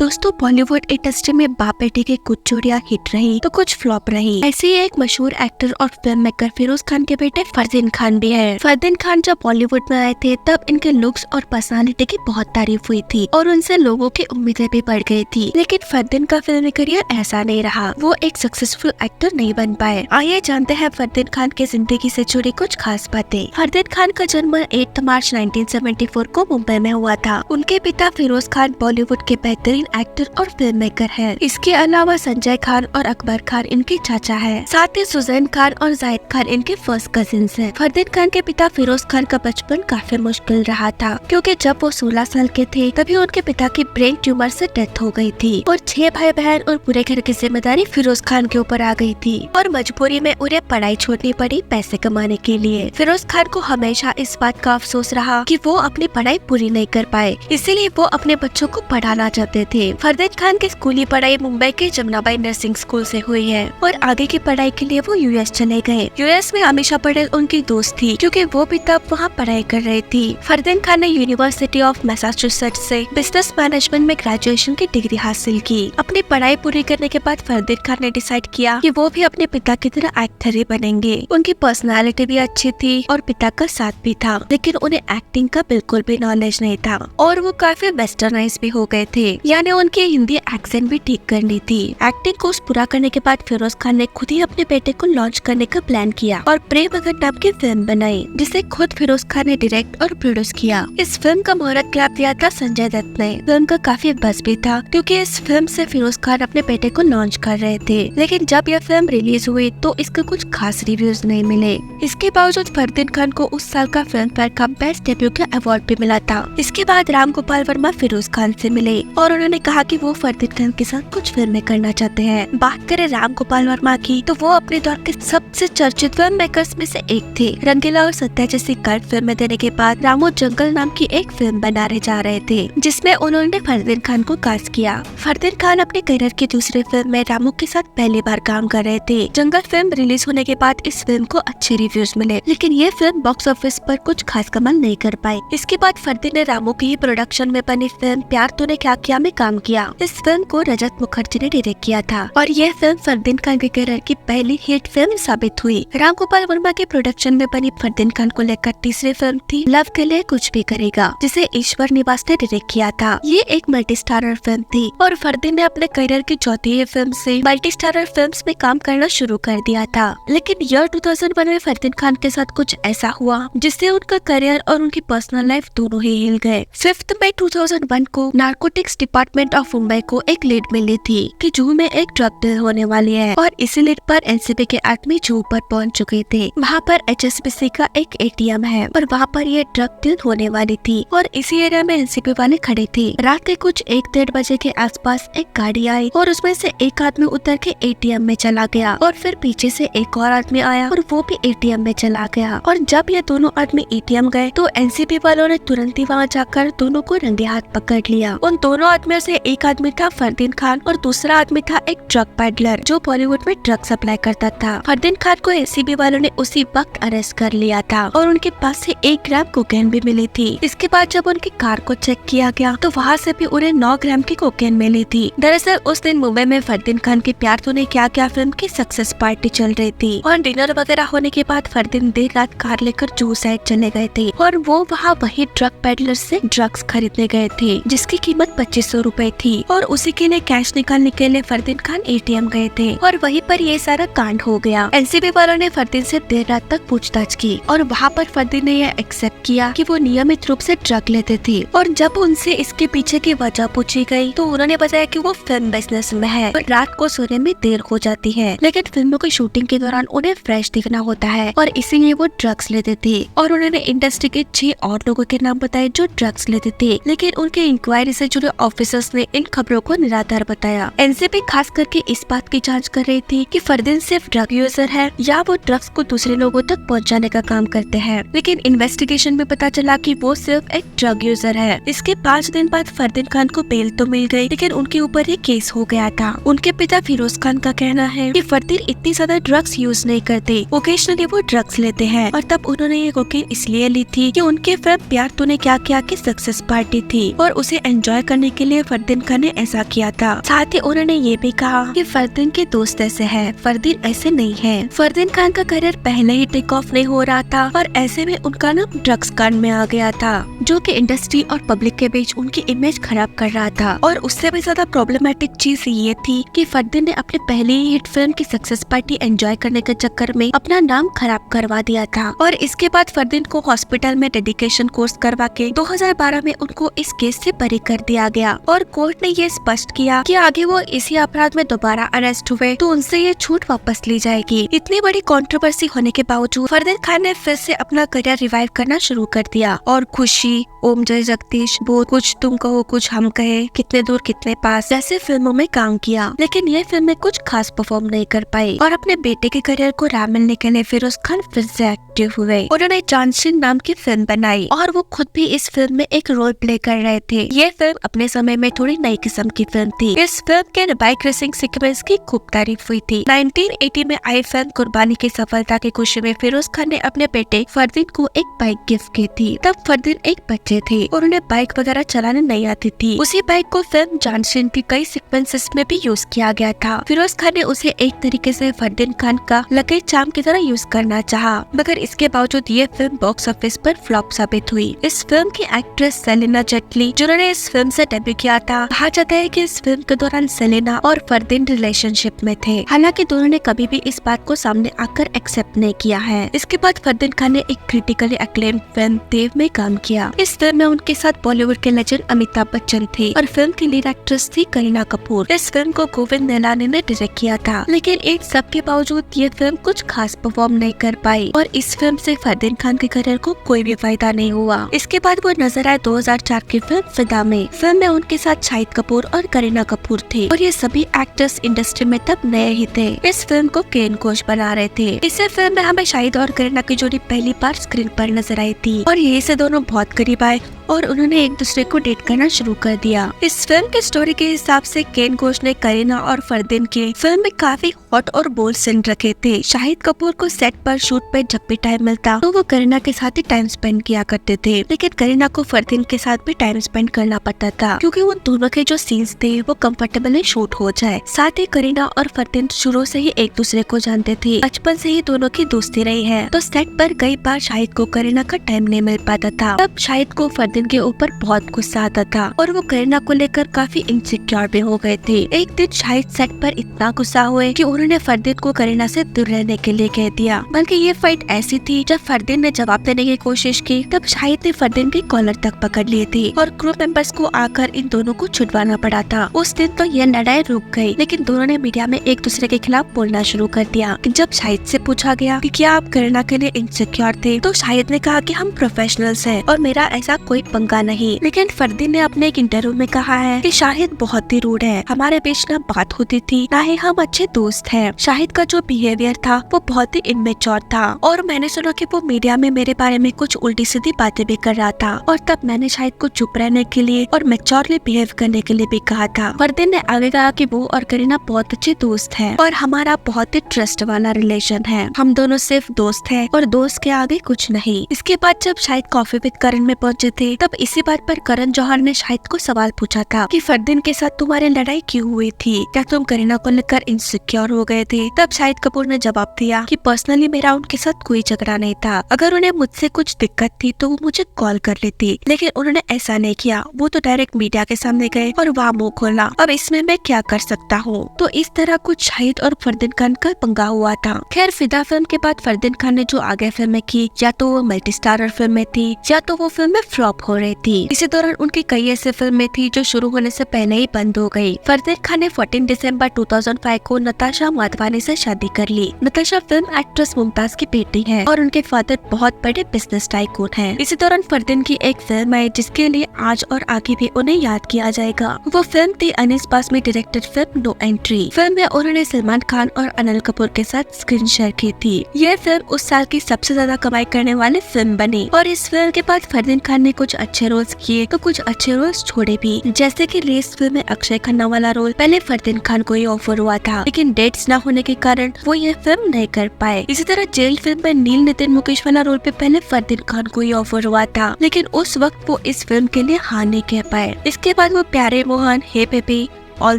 दोस्तों, बॉलीवुड इंडस्ट्री में बाप बेटे की कुछ जोड़ियां हिट रही तो कुछ फ्लॉप रही। ऐसे ही एक मशहूर एक्टर और फिल्म मेकर फिरोज खान के बेटे फरदीन खान भी है। फरदीन खान जब बॉलीवुड में आए थे तब इनके लुक्स और पर्सनालिटी की बहुत तारीफ हुई थी और उनसे लोगों की उम्मीदें भी बढ़ गई थी। लेकिन फरदीन का फिल्मी करियर ऐसा नहीं रहा, वो एक सक्सेसफुल एक्टर नहीं बन पाए। आइए जानते हैं फरदीन खान की जिंदगी से जुड़ी कुछ खास बातें। फरदीन खान का जन्म 8 मार्च 1974 को मुंबई में हुआ था। उनके पिता फिरोज खान बॉलीवुड के बेहतरीन एक्टर और फिल्म मेकर है। इसके अलावा संजय खान और अकबर खान इनके चाचा है। साथ ही सुजैन खान और जाहिद खान इनके फर्स्ट कजिन्स हैं। फरदीन खान के पिता फिरोज खान का बचपन काफी मुश्किल रहा था, क्योंकि जब वो 16 साल के थे तभी उनके पिता की ब्रेन ट्यूमर से डेथ हो गई थी और 6 भाई बहन और पूरे घर की जिम्मेदारी फिरोज खान के ऊपर आ गई थी और मजबूरी में उन्हें पढ़ाई छोड़नी पड़ी पैसे कमाने के लिए। फिरोज खान को हमेशा इस बात का अफसोस रहा कि वो अपनी पढ़ाई पूरी नहीं कर पाए, इसीलिए वो अपने बच्चों को पढ़ाना चाहते थे। फरदीन खान की स्कूली पढ़ाई मुंबई के जमुनाबाई नर्सिंग स्कूल से हुई है और आगे की पढ़ाई के लिए वो यूएस चले गए। यूएस में अमीषा पटेल उनकी दोस्त थी, क्योंकि वो भी तब वहाँ पढ़ाई कर रही थी। फरदीन खान ने यूनिवर्सिटी ऑफ मैसाचुसेट्स से बिजनेस मैनेजमेंट में ग्रेजुएशन की डिग्री हासिल की। अपनी पढ़ाई पूरी करने के बाद फरदीन खान ने डिसाइड किया कि वो भी अपने पिता की तरह एक्टर ही बनेंगे। उनकी पर्सनालिटी भी अच्छी थी और पिता का साथ भी था, लेकिन उन्हें एक्टिंग का बिल्कुल भी नॉलेज नहीं था और वो काफी वेस्टर्नाइज भी हो गए थे, यानी उनकी हिंदी एक्सेंट भी ठीक करनी थी। एक्टिंग कोर्स पूरा करने के बाद फिरोज खान ने खुद ही अपने बेटे को लॉन्च करने का प्लान किया और प्रेम भगत नाम की फिल्म बनाई, जिसे खुद फिरोज खान ने डायरेक्ट और प्रोड्यूस किया। इस फिल्म का मुहूर्त क्लैप दिया था संजय दत्त ने। फिल्म का काफी बज़ भी था, क्योंकि इस फिल्म से फिरोज खान अपने बेटे को लॉन्च कर रहे थे। लेकिन जब यह फिल्म रिलीज हुई तो इसके कुछ खास रिव्यूज नहीं मिले। इसके बावजूद फरदीन खान को उस साल का फिल्म फेयर का बेस्ट डेब्यू का अवार्ड भी मिला था। इसके बाद राम गोपाल वर्मा फिरोज खान से मिले और उन्होंने कहा कि वो फरदीन खान के साथ कुछ फिल्में करना चाहते हैं। बात करें राम गोपाल वर्मा की, तो वो अपने दौर के सबसे चर्चित फिल्म मेकर्स में से एक थे। रंगीला और सत्या जैसी कल्ट फिल्में देने के बाद रामू जंगल नाम की एक फिल्म बनाने जा रहे थे, जिसमें उन्होंने फरदीन खान को कास्ट किया। फरदीन खान अपने करियर की दूसरी फिल्म में रामू के साथ पहली बार काम कर रहे थे। जंगल फिल्म रिलीज होने के बाद इस फिल्म को अच्छे रिव्यूज मिले, लेकिन ये फिल्म बॉक्स ऑफिस पर कुछ खास कमाल नहीं कर पाई। इसके बाद फरदीन ने रामू की ही प्रोडक्शन में बनी फिल्म प्यार तूने क्या किया में काम किया। इस फिल्म को रजत मुखर्जी ने डायरेक्ट किया था और यह फिल्म फरदीन खान के करियर की पहली हिट फिल्म साबित हुई। राम गोपाल वर्मा के प्रोडक्शन में बनी फरदीन खान को लेकर तीसरी फिल्म थी लव के लिए कुछ भी करेगा, जिसे ईश्वर निवास ने डायरेक्ट किया था। ये एक मल्टी स्टारर फिल्म थी और फरदीन ने अपने करियर की चौथी फिल्म से मल्टी स्टारर फिल्म्स में काम करना शुरू कर दिया था। लेकिन ईयर 2001 में फरदीन खान के साथ कुछ ऐसा हुआ जिससे उनका करियर और उनकी पर्सनल लाइफ दोनों ही हिल गए। 5 मई 2001 को नारकोटिक्स डिपार्टमेंट ऑफ मुंबई को एक लीड मिली थी कि जूहू में एक ड्रग डील होने वाली है और इसी लीड पर एनसीबी के आदमी जूहू पर पहुंच चुके थे। वहाँ पर एचएसबीसी का एक एटीएम है और वहाँ पर ये ड्रग डील होने वाली थी और इसी एरिया में एनसीबी वाले खड़े थे। रात के कुछ 1-1:30 बजे के आसपास एक गाड़ी आई और उसमें से एक आदमी उतर के एटीएम में चला गया और फिर पीछे से एक और आदमी आया और वो भी एटीएम में चला गया। और जब ये दोनों आदमी एटीएम गए तो एनसीबी वालों ने तुरंत ही वहाँ जाकर दोनों को रंगे हाथ पकड़ लिया। उन दोनों आदमियों से एक आदमी था फरदीन खान और दूसरा आदमी था एक ड्रग पैडलर जो बॉलीवुड में ड्रग सप्लाई करता था। फरदीन खान को एनसीबी वालों ने उसी वक्त अरेस्ट कर लिया था और उनके पास से 1 ग्राम कोकेन भी मिली थी। इसके बाद जब उनकी कार को चेक किया गया तो वहाँ से भी उन्हें 9 ग्राम की कोकेन मिली थी। दरअसल उस दिन मुंबई में फरदीन खान की प्यार तूने क्या किया फिल्म की सक्सेस पार्टी चल रही थी और डिनर वगैरह होने के बाद फरदीन देर रात कार लेकर जूहू साइड चले गए थे और वो वहाँ वही ड्रग पैडलर से ड्रग्स खरीदने गए थे, जिसकी कीमत 2500 रुपए थी और उसी के लिए कैश निकालने के लिए फरदीन खान एटीएम गए थे और वहीं पर ये सारा कांड हो गया। एनसीबी वालों ने फरदीन से देर रात तक पूछताछ की और वहाँ पर फरदीन ने यह एक्सेप्ट किया कि वो नियमित रूप से ड्रग लेते थे और जब उनसे इसके पीछे की वजह पूछी गई तो उन्होंने बताया कि वो फिल्म बिजनेस में है और रात को सोने में देर हो जाती है, लेकिन फिल्मों की शूटिंग के दौरान उन्हें फ्रेश दिखना होता है और इसीलिए वो ड्रग्स लेते थे। और उन्होंने इंडस्ट्री के 6 और लोगों के नाम बताए जो ड्रग्स लेते थे, लेकिन उनके इंक्वायरी से जुड़े ऑफिसर्स ने इन खबरों को निराधार बताया। एनसीबी खास करके इस बात की जांच कर रही थी कि फरदीन सिर्फ ड्रग यूजर है या वो ड्रग्स को दूसरे लोगों तक पहुंचाने का काम करते हैं, लेकिन इन्वेस्टिगेशन में पता चला कि वो सिर्फ एक ड्रग यूजर है। इसके 5 दिन बाद फरदीन खान को बेल तो मिल गई, लेकिन उनके ऊपर ये केस हो गया था। उनके पिता फिरोज खान का कहना है कि फरदीन इतनी ज्यादा ड्रग्स यूज नहीं करते, ओकेजनली वो ड्रग्स लेते हैं और तब उन्होंने ये कोकेन इसलिए ली थी कि उनके फिल्म प्यार तूने क्या किया की सक्सेस पार्टी थी और उसे एंजॉय करने के लिए फरदीन खान ने ऐसा किया था। साथ ही उन्होंने ये भी कहा कि फरदीन के दोस्त ऐसे हैं, फरदीन ऐसे नहीं है। फरदीन खान का करियर पहले ही टेक ऑफ नहीं हो रहा था और ऐसे में उनका नाम ड्रग्स कांड में आ गया था, जो कि इंडस्ट्री और पब्लिक के बीच उनकी इमेज खराब कर रहा था। और उससे भी ज्यादा प्रॉब्लमेटिक चीज ये थी कि फरदीन ने अपने पहले ही हिट फिल्म की सक्सेस पार्टी एंजॉय करने के चक्कर में अपना नाम खराब करवा दिया था। और इसके बाद फरदीन को हॉस्पिटल में डेडिकेशन कोर्स करवा के 2012 में उनको इस केस से बरी कर दिया गया और कोर्ट ने ये स्पष्ट किया कि आगे वो इसी अपराध में दोबारा अरेस्ट हुए तो उनसे ये छूट वापस ली जाएगी। इतनी बड़ी कंट्रोवर्सी होने के बावजूद फरदीन खान ने फिर से अपना करियर रिवाइव करना शुरू कर दिया और खुशी, ओम जय जगदीश, वो कुछ तुम कहो कुछ हम कहे, कितने दूर कितने पास जैसे फिल्मों में काम किया, लेकिन ये फिल्में कुछ खास परफॉर्म नहीं कर पाई। और अपने बेटे के करियर को राह मिलने के लिए फिरोज खान फिर से एक्टिव हुए। उन्होंने जानशीन नाम की फिल्म बनाई और वो खुद भी इस फिल्म में एक रोल प्ले कर रहे थे। ये फिल्म अपने समय में थोड़ी नई किस्म की फिल्म थी। इस फिल्म के बाइक रेसिंग सीक्वेंस की खूब तारीफ हुई थी। 1980 में आई फिल्म कुर्बानी की सफलता की खुशी में फिरोज खान ने अपने बेटे फरदीन को एक बाइक गिफ्ट की थी। तब फरदीन एक बच्चे थे और उन्हें बाइक वगैरह चलाने नहीं आती थी। उसी बाइक को फिल्म जानशीन की कई सीक्वेंसेस में भी यूज किया गया था। फिरोज खान ने उसे एक तरीके से फरदीन खान का लकी चार्म की तरह यूज करना चाहा, मगर इसके बावजूद ये फिल्म बॉक्स ऑफिस पर फ्लॉप साबित हुई। इस फिल्म की एक्ट्रेस सेलिना जेटली, जिन्होंने इस फिल्म से डेब्यू किया था, कहा जाता है कि इस फिल्म के दौरान सेलिना और फरदीन रिलेशनशिप में थे। हालांकि दोनों ने कभी भी इस बात को सामने आकर एक्सेप्ट नहीं किया है। इसके बाद फरदीन खान ने एक क्रिटिकली एक्लेम्ड फिल्म देव में काम किया। इस फिल्म में उनके साथ बॉलीवुड के लेजेंड अमिताभ बच्चन थे और फिल्म की लीड एक्ट्रेस थी करीना कपूर। इस फिल्म को गोविंद निहलानी ने डायरेक्ट किया था, लेकिन इन सब के बावजूद ये फिल्म कुछ खास परफॉर्म नहीं कर पाई और इस फिल्म से फरदीन खान के करियर को कोई भी फायदा नहीं हुआ। इसके बाद वो नजर आए 2004 की फिल्म फिदा में। फिल्म में उनके साथ शाहिद कपूर और करीना कपूर थे और ये सभी एक्टर्स इंडस्ट्री में तब नए ही थे। इस फिल्म को केन घोष बना रहे थे। इस फिल्म में हमें शाहिद और करीना की जोड़ी पहली बार स्क्रीन पर नजर आई थी और यही से दोनों बहुत करीब आए और उन्होंने एक दूसरे को डेट करना शुरू कर दिया। इस फिल्म की स्टोरी के हिसाब से केन घोष ने करीना और फरदीन के फिल्म में काफी हॉट और बोल्ड सीन रखे थे। शाहिद कपूर को सेट पर शूट पे जब भी टाइम मिलता तो वो करीना के साथ ही टाइम स्पेंड किया करते थे, लेकिन करीना को फरदीन के साथ भी टाइम स्पेंड करना पड़ता था क्योंकि उन दोनों के जो सीन्स थे वो कंफर्टेबली शूट हो जाए। साथ ही करीना और फरदीन शुरू से ही एक दूसरे को जानते थे, बचपन से ही दोनों की दोस्ती रही है। तो सेट पर कई बार शाहिद को करीना का टाइम नहीं मिल पाता था। तब शाहिद को फरदीन के ऊपर बहुत गुस्सा आता था और वो करीना को लेकर काफी इनसिक्योर भी हो गए थे। एक दिन शाहिद सेट पर इतना गुस्सा हुए कि उन्होंने फरदीन को करीना से दूर रहने के लिए कह दिया। बल्कि ये फाइट ऐसी थी, जब फरदीन ने जवाब देने की कोशिश की तब शाहिद ने फरदीन की कॉलर तक पकड़ लिए थे और क्रू मेंबर्स को आकर इन दोनों को छुड़वाना पड़ा था। उस दिन तो ये लड़ाई रुक गई, लेकिन दोनों ने मीडिया में एक दूसरे के खिलाफ बोलना शुरू कर दिया। जब शाहिद से पूछा गया कि क्या आप करीना के लिए इनसिक्योर थे, तो शाहिद ने कहा कि हम प्रोफेशनल्स हैं और मेरा ऐसा कोई पंगा नहीं। लेकिन फरदीन ने अपने एक इंटरव्यू में कहा है कि शाहिद बहुत ही रूड है, हमारे बीच ना बात होती थी ना ही हम अच्छे दोस्त हैं। शाहिद का जो बिहेवियर था वो बहुत ही इमेच्योर था और मैंने सुना कि वो मीडिया में मेरे बारे में कुछ उल्टी सीधी बातें भी कर रहा था और तब मैंने शाहिद को चुप रहने के लिए और मैच्योरली बिहेव करने के लिए भी कहा था। फरदीन ने आगे कहा कि वो और करीना बहुत अच्छे दोस्त हैं और हमारा बहुत ही ट्रस्ट वाला रिलेशन है। हम दोनों सिर्फ दोस्त हैं और दोस्त के आगे कुछ नहीं। इसके बाद जब शाहिद कॉफी विद करण में पहुंचे थे तब इसी बात पर करण जौहर ने शाहिद को सवाल पूछा था कि फरदीन के साथ तुम्हारी लड़ाई क्यों हुई थी, क्या तुम करीना को लेकर इनसिक्योर हो गए थे। तब शाहिद कपूर ने जवाब दिया कि पर्सनली मेरा उनके साथ कोई झगड़ा नहीं था, अगर उन्हें मुझसे कुछ दिक्कत थी तो वो मुझे कॉल कर लेती, लेकिन उन्होंने ऐसा नहीं किया। वो तो डायरेक्ट मीडिया के सामने गए और वहाँ मुँह खोला, अब इसमें मैं क्या कर सकता हूँ। तो इस तरह कुछ शाहिद और फरदीन खान का पंगा हुआ था। खैर फिदा फिल्म के बाद फरदीन खान ने जो आगे फिल्में की, या तो वो मल्टी स्टारर फिल्में थी या तो वो फिल्में फ्लॉप हो रही थी। इसी दौरान उनकी कई ऐसे फिल्में थी जो शुरू होने से पहले ही बंद हो गई। फरदीन खान ने 14 दिसंबर 2005 को नताशा माधवानी से शादी कर ली। नताशा फिल्म एक्ट्रेस मुमताज की बेटी है और उनके फादर बहुत बड़े बिजनेस टाइकून हैं। इसी दौरान फरदीन की एक फिल्म आई जिसके लिए आज और आगे भी उन्हें याद किया जाएगा। वो फिल्म थी Anees Bazmee directed film no entry. Film में उन्होंने सलमान खान और अनिल कपूर के साथ स्क्रीन शेयर की थी। यह फिल्म उस साल की सबसे ज्यादा कमाई करने वाली फिल्म बनी और इस फिल्म के बाद फरदीन खान ने कुछ अच्छे रोल्स किए तो कुछ अच्छे रोल्स छोड़े भी, जैसे कि रेस फिल्म में अक्षय खन्ना वाला रोल पहले फरदीन खान को ही ऑफर हुआ था, लेकिन डेट्स न होने के कारण वो ये फिल्म नहीं कर पाए। इसी तरह जेल फिल्म में नील नितिन मुकेश वाला रोल पे पहले फरदीन खान को ही ऑफर हुआ था, लेकिन उस वक्त वो इस फिल्म के लिए हाँ नहीं कह पाए। इसके इसके बाद वो प्यारे मोहन, हे बेबी, ऑल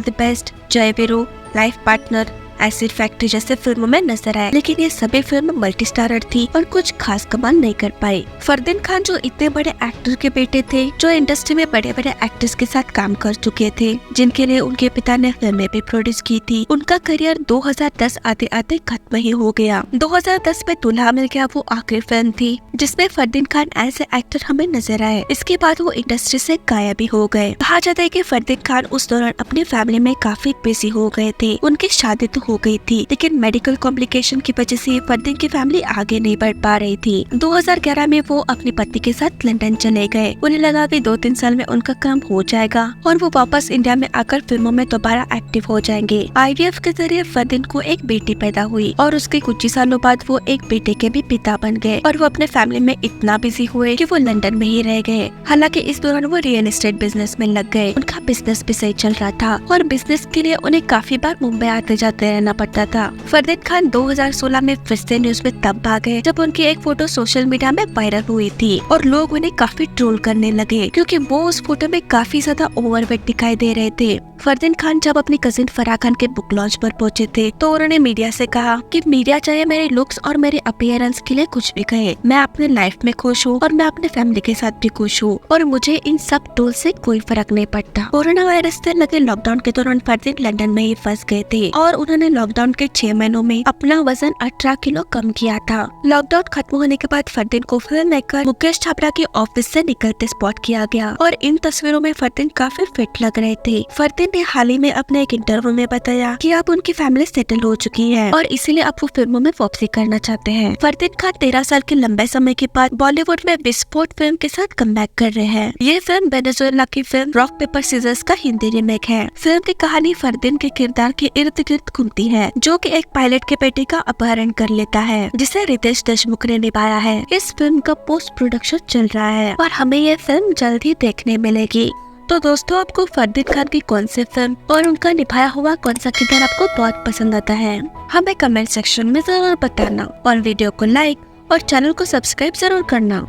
द बेस्ट, जय Veeru, life partner, acid factory जैसे फिल्मों में नजर आए, लेकिन ये सभी फिल्म मल्टी स्टारर थी और कुछ खास कमाल नहीं कर पाई। फरदीन खान जो इतने बड़े एक्टर के बेटे थे, जो इंडस्ट्री में बड़े बड़े एक्टर्स के साथ काम कर चुके थे, जिनके लिए उनके पिता ने फिल्में भी प्रोड्यूस की थी, उनका करियर 2010 आते आते खत्म ही हो गया। 2010 में दूल्हा मिल गया वो आखिरी फिल्म थी जिसमें Fardeen Khan as a actor हमें नजर आए। इसके बाद वो इंडस्ट्री से गायब भी हो गए। कहा जाता है कि फरदीन खान उस दौरान अपनी फैमिली में काफी बिजी हो गए थे। उनकी शादी तो हो गई थी, लेकिन मेडिकल कॉम्प्लिकेशन की वजह से फरदीन की फैमिली आगे नहीं बढ़ पा रही थी। 2011 में वो अपनी पति के साथ लंदन चले गए। उन्हें लगा कि 2-3 साल में उनका काम हो जाएगा और वो वापस इंडिया में आकर फिल्मों में दोबारा एक्टिव हो जाएंगे। IVF के जरिए फरदीन को एक बेटी पैदा हुई और उसके कुछ ही सालों बाद वो एक बेटे के भी पिता बन गए और वो अपने फैमिली में इतना बिजी हुए कि वो लंदन में ही रह गए। हालांकि इस दौरान वो रियल एस्टेट बिजनेस में लग गए। उनका बिजनेस भी सही चल रहा था और बिजनेस के लिए उन्हें काफी बार मुंबई आते जाते रहना पड़ता था। फरदीन खान 2016 में फिर से न्यूज में तब आ गए जब उनकी एक फोटो सोशल मीडिया में वायरल हुई थी और लोग उन्हें काफी ट्रोल करने लगे क्योंकि वो उस फोटो में काफी ज्यादा ओवरवेट दिखाई दे रहे थे। फरदीन खान जब अपनी कजिन फराह खान के बुक लॉन्च पर पहुंचे थे तो उन्होंने मीडिया से कहा कि मीडिया चाहे मेरे लुक्स और मेरे अपीयरेंस के लिए कुछ भी कहे, मैं अपने लाइफ में खुश हूँ और मैं अपने फैमिली के साथ भी खुश हूँ और मुझे इन सब टोल से कोई फर्क नहीं पड़ता। कोरोना वायरस से लगे लॉकडाउन के दौरान फरदीन लंदन में ही फंस गए थे और उन्होंने लॉकडाउन के 6 महीनों में अपना वजन 18 किलो कम किया था। लॉकडाउन खत्म होने के बाद फरदीन को फिल्म मेकर मुकेश छाबड़ा के ऑफिस से निकलते स्पॉट किया गया और इन तस्वीरों में फरदीन काफी फिट लग रहे थे। फरदीन ने हाल ही में अपने एक इंटरव्यू में बताया कि अब उनकी फैमिली सेटल हो चुकी है और इसीलिए अब वो फिल्मों में वापसी करना चाहते हैं। फरदीन खान 13 साल के लंबे समय के बाद बॉलीवुड में विस्फोट फिल्म के साथ कमबैक कर रहे हैं। ये फिल्म वेनेजुएला की फिल्म रॉक पेपर सीजर्स का हिंदी रीमेक है। फिल्म की कहानी फरदीन के किरदार के इर्द गिर्द घूमती है, जो कि एक पायलट के बेटे का अपहरण कर लेता है, जिसे रितेश देशमुख ने निभाया है। इस फिल्म का पोस्ट प्रोडक्शन चल रहा है और हमें ये फिल्म जल्द ही देखने मिलेगी। तो दोस्तों, आपको फरदीन खान की कौन सी फिल्म और उनका निभाया हुआ कौन सा किरदार आपको बहुत पसंद आता है, हमें कमेंट सेक्शन में जरूर बताना और वीडियो को लाइक और चैनल को सब्सक्राइब जरूर करना।